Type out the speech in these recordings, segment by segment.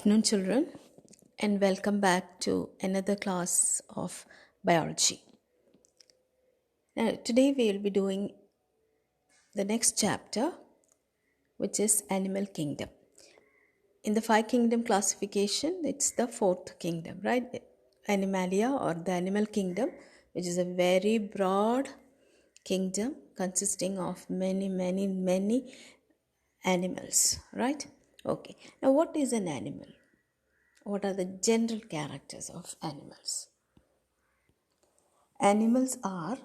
afternoon, children, and welcome back to another class of biology. Now, today we will be doing the next chapter, which is Animal Kingdom. In the 5 kingdom classification, it's the 4th kingdom, right? Animalia, or the animal kingdom, which is a very broad kingdom consisting of many animals, right? Okay. Now, what is an animal? What are the general characters of animals? Animals are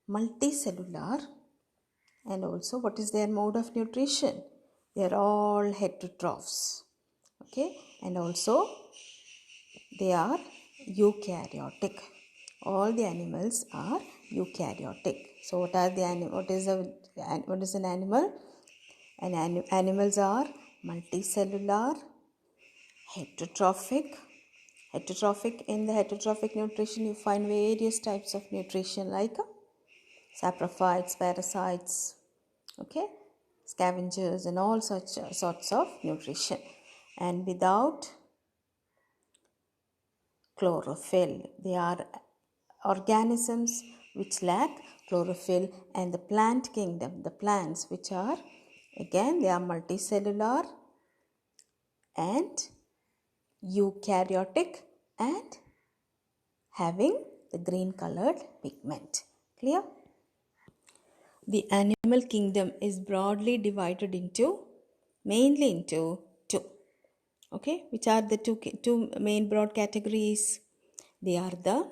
multicellular, and also what is their mode of nutrition? They are all heterotrophs, okay, and also they are eukaryotic. All the animals are eukaryotic. So what are the what is an animal? Animals are multicellular, heterotrophic. In the heterotrophic nutrition, you find various types of nutrition like saprophytes, parasites, okay, scavengers, and all such sorts of nutrition. And without chlorophyll, they are organisms which lack chlorophyll. And the plant kingdom, the plants which are, again, they are multicellular and eukaryotic and having the green colored pigment. Clear? The animal kingdom is broadly divided mainly into two. Okay, which are the two main broad categories? They are the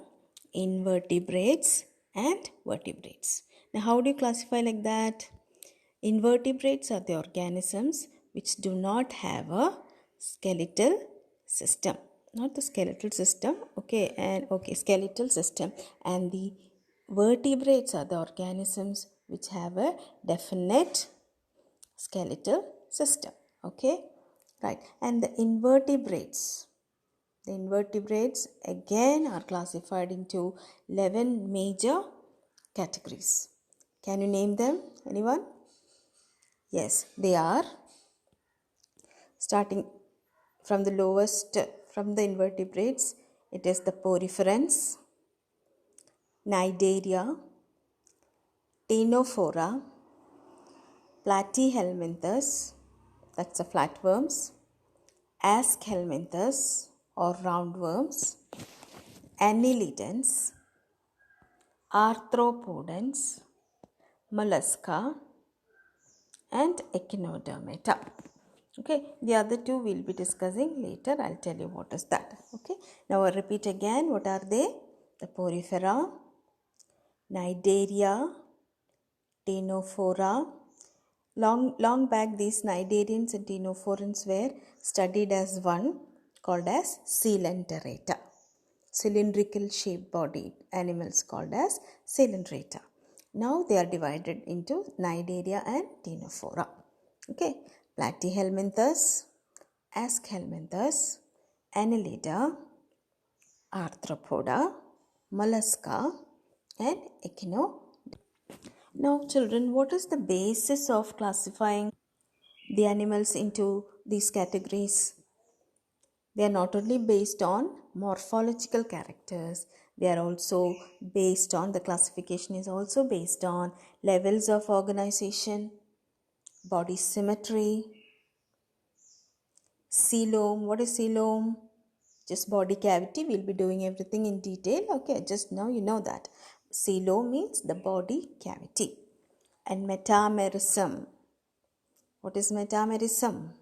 invertebrates and vertebrates. Now, how do you classify like that? Invertebrates are the organisms which do not have a skeletal system. Not the skeletal system, okay, skeletal system. And the vertebrates are the organisms which have a definite skeletal system, okay, right. And the invertebrates again are classified into 11 major categories. Can you name them? Anyone? Yes, they are, starting from the lowest, from the invertebrates, it is the poriferans, Cnidaria, Ctenophora, Platyhelminthes, that's the flatworms, Aschelminthes or roundworms, Annelidans, Arthropodans, Mollusca, and Echinodermata. Okay, the other two we'll be discussing later. I'll tell you what is that. Okay, now I'll repeat again. What are they? The porifera, Cnidaria, Ctenophora. Long back, these cnidarians and ctenophorans were studied as one called as coelenterata. Cylindrical shaped bodied animals called as coelenterata. Now they are divided into Cnidaria and Ctenophora. Okay, Platyhelminthes, Aschelminthes, Annelida, Arthropoda, Mollusca, and Echinodermata. Now, children, what is the basis of classifying the animals into these categories? They are not only based on morphological characters, they are also based on, the classification is also based on levels of organization, body symmetry, coelom. What is coelom? Just body cavity. We'll be doing everything in detail. Okay, just now you know that. Coelom means the body cavity. And metamerism. What is metamerism?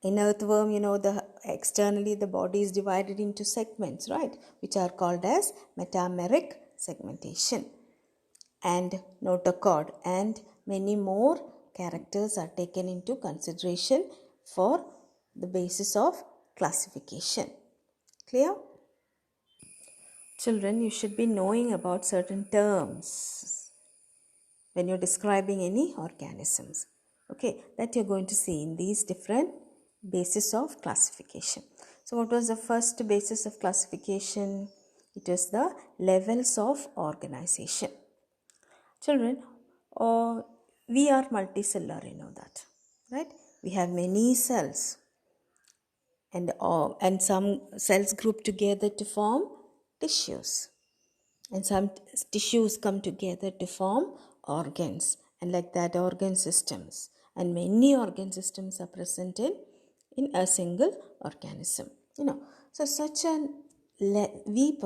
In earthworm, you know, externally the body is divided into segments, right? Which are called as metameric segmentation. And notochord and many more characters are taken into consideration for the basis of classification. Clear? Children, you should be knowing about certain terms when you're describing any organisms, okay, that you're going to see in these different basis of classification. So what was the first basis of classification? It was the levels of organization. Children, we are multicellular, you know that, right? We have many cells. and some cells group together to form tissues, and some tissues come together to form organs, and like that organ systems, and many organ systems are present in a single organism. So such an we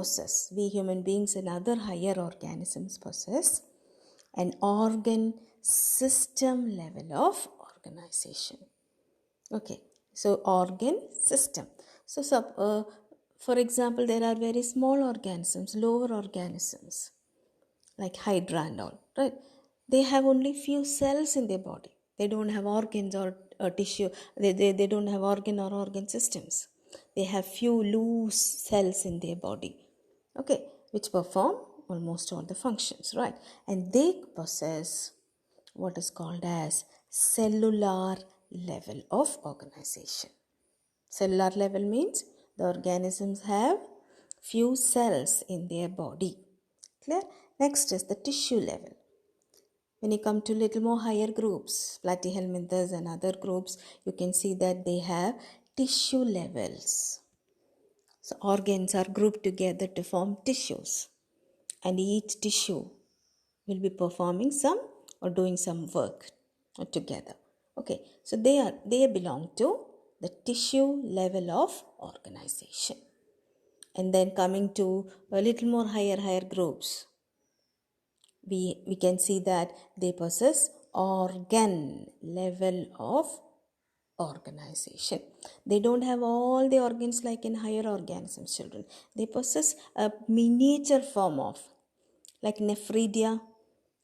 human beings and other higher organisms possess an organ system level of organization. Okay, so organ system. So for example, there are very small organisms, lower organisms like hydra and all, right? They have only few cells in their body. They don't have organs or tissue. They don't have organ or organ systems. They have few loose cells in their body, okay, which perform almost all the functions, right? And they possess what is called as cellular level of organization. Cellular level means the organisms have few cells in their body. Clear? Next is the tissue level. When you come to little more higher groups, platyhelminthes and other groups, you can see that they have tissue levels. So organs are grouped together to form tissues, and each tissue will be performing some or doing some work together. Okay, so they belong to the tissue level of organization. And then coming to a little more higher groups, we can see that they possess organ level of organization. They don't have all the organs like in higher organisms, children. They possess a miniature form of, like nephridia.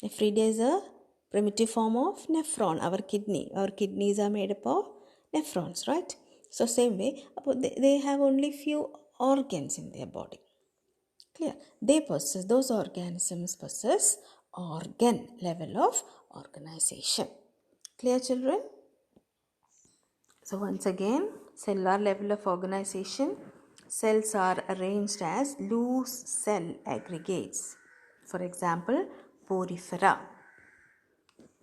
Nephridia is a primitive form of nephron, our kidney. Our kidneys are made up of nephrons, right? So same way, they have only few organs in their body. Clear? Those organisms possess organ level of organization. Clear, children? So once again, cellular level of organization, cells are arranged as loose cell aggregates. For example, porifera.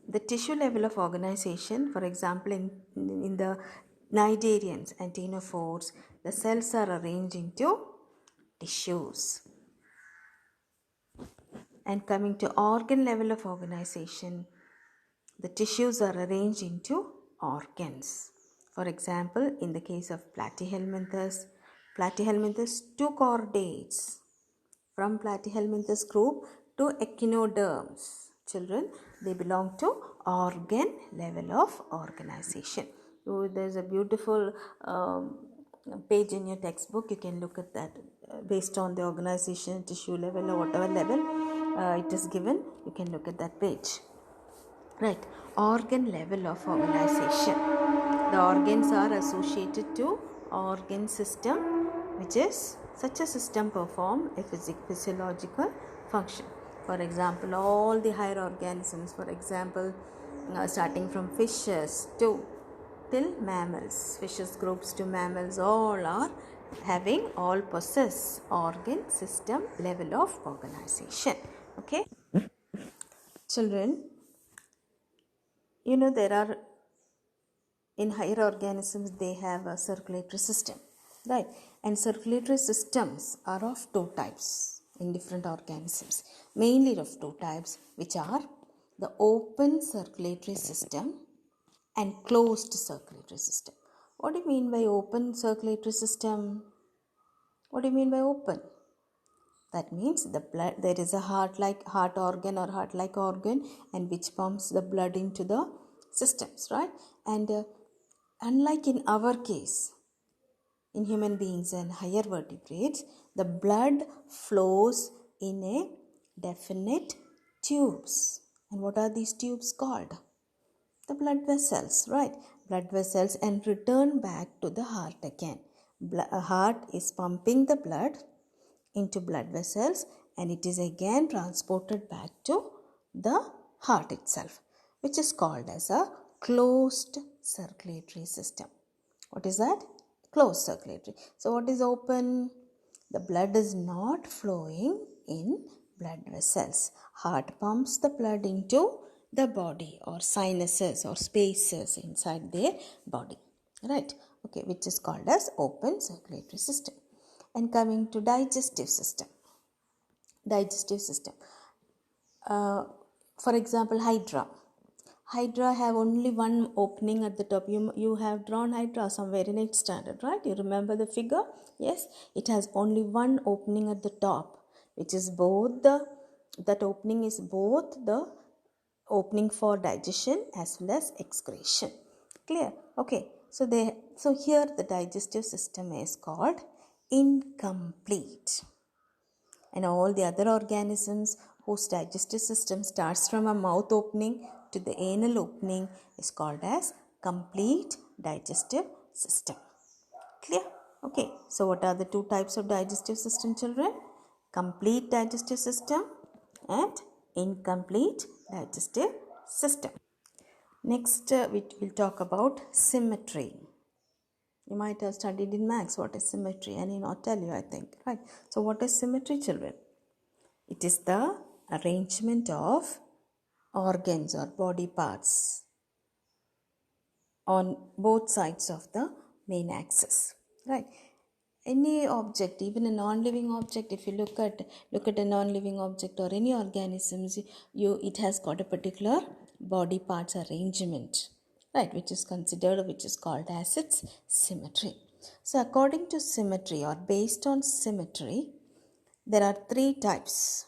The tissue level of organization, for example, in the cnidarians and ctenophores, the cells are arranged into tissues. And coming to organ level of organization, the tissues are arranged into organs. For example, in the case of platyhelminthes two chordates from platyhelminthes group to echinoderms. Children, they belong to organ level of organization. So there's a beautiful page in your textbook. You can look at that based on the organization, tissue level or whatever level it is given. You can look at that page. Right, organ level of organization. The organs are associated to organ system, which is such a system perform a physiological function. For example, all the higher organisms, for example, starting from fishes till mammals, fishes groups to mammals, all possess organ system level of organization. Okay, children, there are, in higher organisms, they have a circulatory system, right? And circulatory systems are of two types in different organisms, mainly of two types, which are the open circulatory system and closed circulatory system. What do you mean by open circulatory system? What do you mean by open? That means the blood, there is a heart organ or heart-like organ, and which pumps the blood into the systems, right? And unlike in our case, in human beings and higher vertebrates, the blood flows in a definite tubes. And what are these tubes called? The blood vessels, right? Blood vessels, and return back to the heart again. A heart is pumping the blood into blood vessels, and it is again transported back to the heart itself, which is called as a closed circulatory system. What is that? Closed circulatory. So what is open? The blood is not flowing in blood vessels. Heart pumps the blood into the body or sinuses or spaces inside their body, right? okay, which is called as open circulatory system. And coming to digestive system. Digestive system. For example, Hydra. Hydra have only one opening at the top. You have drawn Hydra somewhere in 8th standard, right? You remember the figure? Yes, it has only one opening at the top, which is that opening is both the opening for digestion as well as excretion. Clear? Okay. So here the digestive system is called incomplete. And all the other organisms whose digestive system starts from a mouth opening to the anal opening is called as complete digestive system. Clear? Okay. So what are the two types of digestive system, children? Complete digestive system and incomplete digestive system. Next, we will talk about symmetry. You might have studied in maths what is symmetry. I need not tell you, I think. Right. So what is symmetry, children? It is the arrangement of organs or body parts on both sides of the main axis. Right. Any object, even a non-living object, if you look at a non-living object or any organisms, it has got a particular body parts arrangement, right, which is called as its symmetry. So according to symmetry or based on symmetry, there are two types,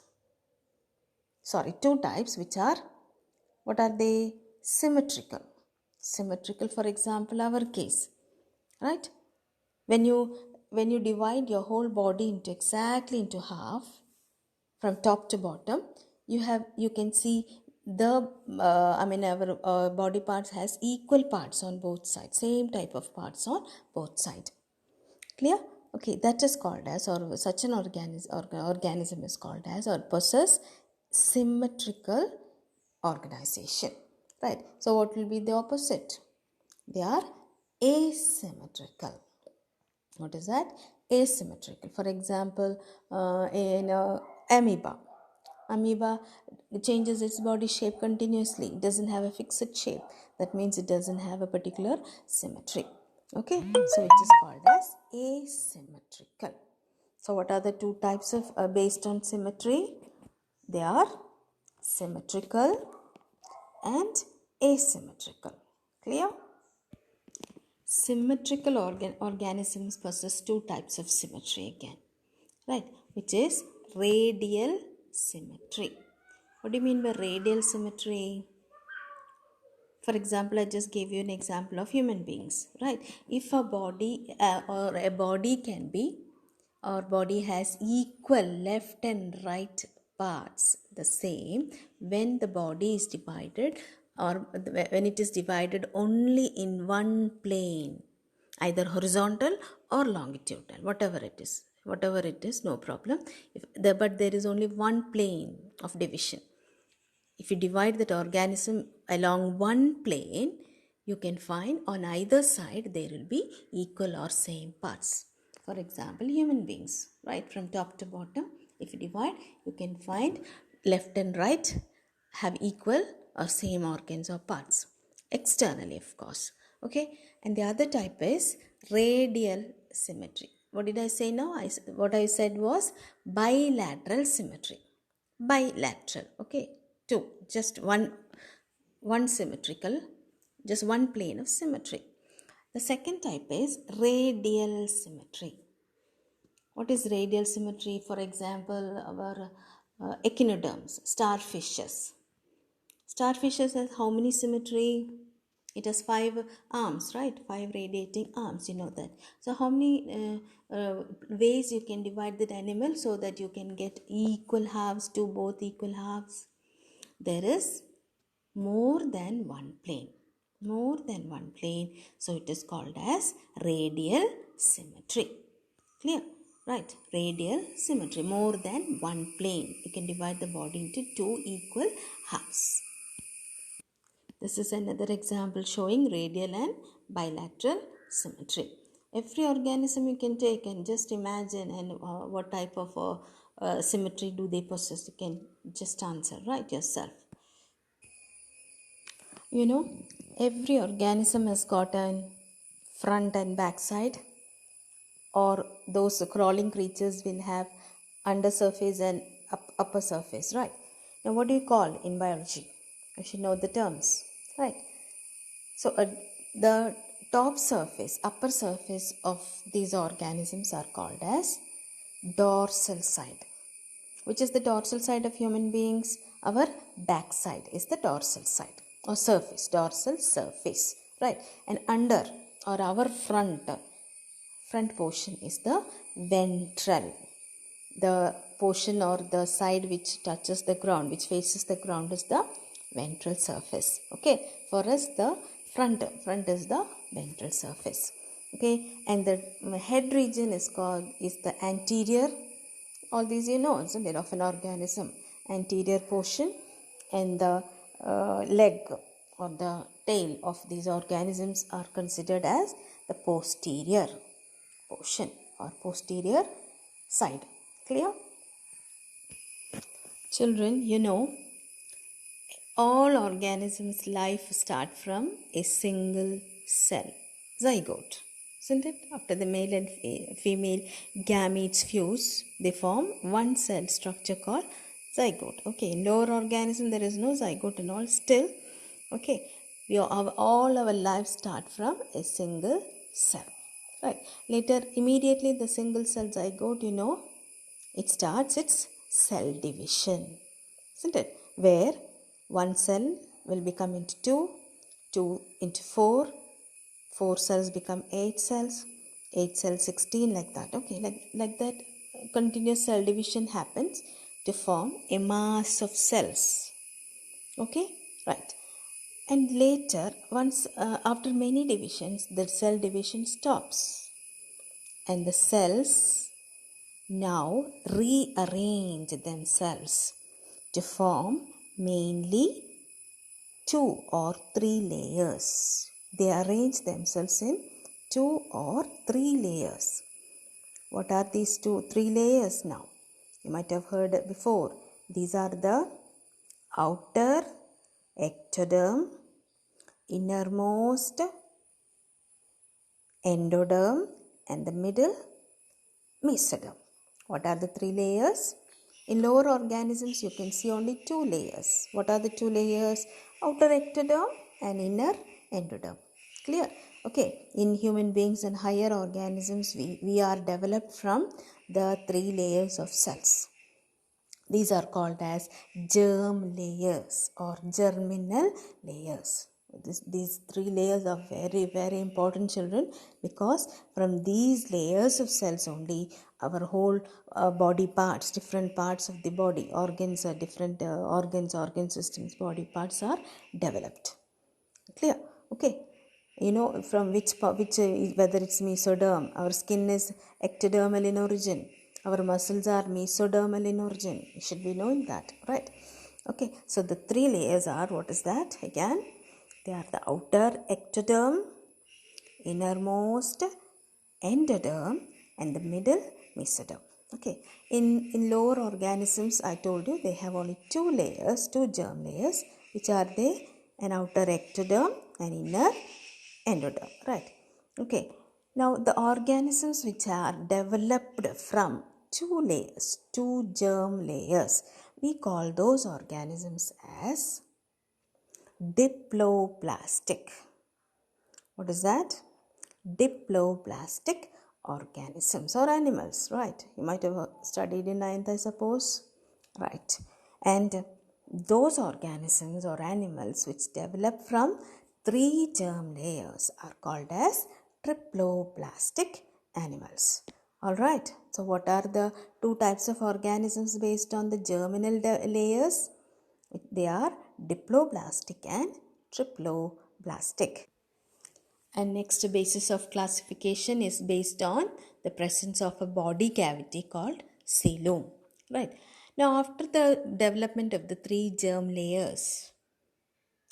which are, what are they? Symmetrical. For example, our case, right? When you divide your whole body into half from top to bottom, you can see our body parts has equal parts on both sides, same type of parts on both sides. Clear? Okay, that is called as, or such an organism is called as, or possess symmetrical organization. Right? So what will be the opposite? They are asymmetrical. What is that? Asymmetrical. For example, in amoeba. Amoeba changes its body shape continuously. It doesn't have a fixed shape. That means it doesn't have a particular symmetry. Okay, so it is called as asymmetrical. So what are the two types of based on symmetry? They are symmetrical and asymmetrical. Clear? Symmetrical organisms possess two types of symmetry again, right, which is radial symmetry. What do you mean by radial symmetry? For example, I just gave you an example of human beings, right? If a body has equal left and right parts the same when the body is divided, or when it is divided only in one plane, either horizontal or longitudinal, whatever it is, no problem. But there is only one plane of division. If you divide that organism along one plane, you can find on either side there will be equal or same parts. For example, human beings, right, from top to bottom, if you divide, you can find left and right have equal or same organs or parts. Externally, of course. Okay, and the other type is radial symmetry. What did I say now? What I said was bilateral symmetry. Bilateral, okay. Two, just one symmetrical, just one plane of symmetry. The second type is radial symmetry. What is radial symmetry? For example, our echinoderms, starfishes. Starfishes has how many symmetry? It has 5 arms, right? 5 radiating arms, you know that. So how many ways you can divide that animal so that you can get equal halves to both equal halves? There is more than one plane. So it is called as radial symmetry. Clear? Right. Radial symmetry. More than one plane. You can divide the body into 2 equal halves. This is another example showing radial and bilateral symmetry. Every organism you can take and just imagine and what type of symmetry do they possess. You can just answer, right, yourself. You know, every organism has got a front and back side, or those crawling creatures will have under surface and upper surface, right? Now what do you call in biology? You should know the terms, right? So the top surface, upper surface of these organisms are called as dorsal side. Which is the dorsal side of human beings? Our back side is the dorsal side or surface, dorsal surface, right? And under or our front portion is the ventral. The portion or the side which touches the ground, which faces the ground, is the ventral surface. Okay, for us the front is the ventral surface. Okay, and the head region is the anterior. All these you know, isn't it, of an organism. Anterior portion, and the leg or the tail of these organisms are considered as the posterior portion or posterior side. Clear? Children, you know, all organisms' life start from a single cell, zygote. Isn't it? After the male and female gametes fuse, they form one cell structure called zygote. Okay, in lower organism there is no zygote and all. Still, okay, all our lives start from a single cell. Right. Later, immediately the single cell zygote, you know, it starts its cell division. Isn't it? Where one cell will become into two, two into four, 4 cells become 8 cells, 8 cells 16, like that. Okay, like that continuous cell division happens to form a mass of cells. Okay, right. And later, once after many divisions, the cell division stops, and the cells now rearrange themselves to form mainly 2 or 3 layers. They arrange themselves in 2 or 3 layers. What are these 3 layers now? You might have heard it before. These are the outer ectoderm, innermost endoderm, and the middle mesoderm. What are the 3 layers? In lower organisms, you can see only 2 layers. What are the 2 layers? Outer ectoderm and inner endoderm. Clear? Okay. In human beings and higher organisms, we are developed from the 3 layers of cells. These are called as germ layers or germinal layers. These 3 layers are very, very important, children, because from these layers of cells only our whole body parts, different parts of the body, organs are different organ systems, body parts are developed. Clear? Okay. You know from which whether it's mesoderm, our skin is ectodermal in origin, our muscles are mesodermal in origin. You should be knowing that, right? Okay, so the 3 layers are, what is that? Again, they are the outer ectoderm, innermost endoderm, and the middle mesoderm. Okay, in lower organisms, I told you they have only 2 layers, 2 germ layers, which are they? An outer ectoderm and inner endoderm, right? Okay, now the organisms which are developed from 2 layers, 2 germ layers, we call those organisms as diploblastic. What is that? Diploblastic organisms or animals, right? You might have studied in 9th, I suppose, right? And those organisms or animals which develop from 3 germ layers are called as triploblastic animals. All right. So what are the 2 types of organisms based on the germinal layers? They are diploblastic and triploblastic. And next basis of classification is based on the presence of a body cavity called coelom. Right. Now after the development of the 3 germ layers,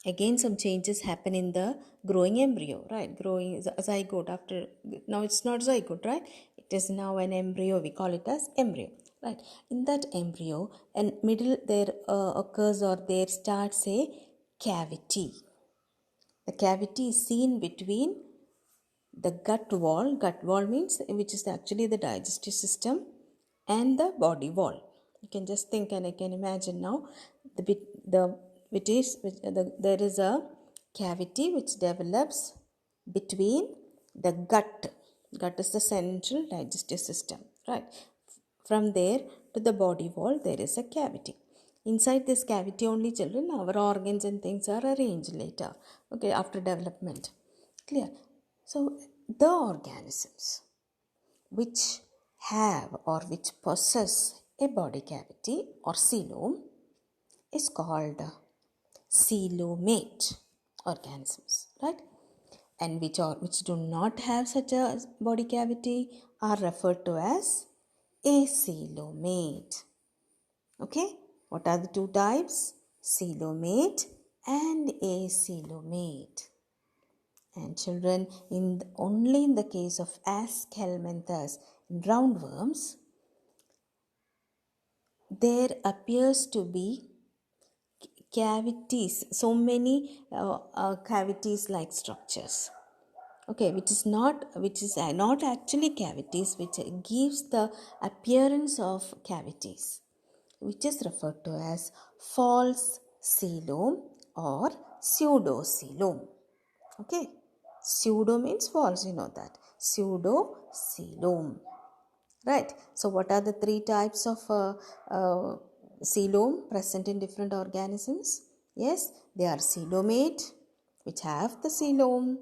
again some changes happen in the growing embryo, right? Growing zygote after, now it's not zygote, right? It is now an embryo, we call it as embryo, right? In that embryo, and middle there occurs or there starts a cavity. The cavity is seen between the gut wall means which is actually the digestive system, and the body wall. You can just think and I can imagine now there is a cavity which develops between the gut. Gut is the central digestive system, right? From there to the body wall there is a cavity. Inside this cavity only, children, our organs and things are arranged later, okay, after development. Clear? So the organisms which have or which possess a body cavity or coelom is called coelomate organisms, right? And which do not have such a body cavity are referred to as acoelomate. Okay, what are the two types? Coelomate and acoelomate. And children, only in the case of Aschelminthus, in roundworms, there appears to be cavities, so many cavities like structures, okay, which is not actually cavities, which gives the appearance of cavities, which is referred to as false coelom or pseudocoelom. Okay, pseudo means false, you know that. Pseudocoelom, right? So what are the three types of coelom present in different organisms? Yes, they are coelomate, which have the coelom,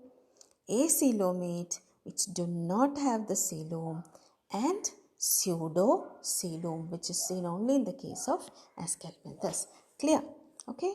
acoelomate, which do not have the coelom, and pseudocoelom, which is seen only in the case of Aschelminthus. Clear? Okay,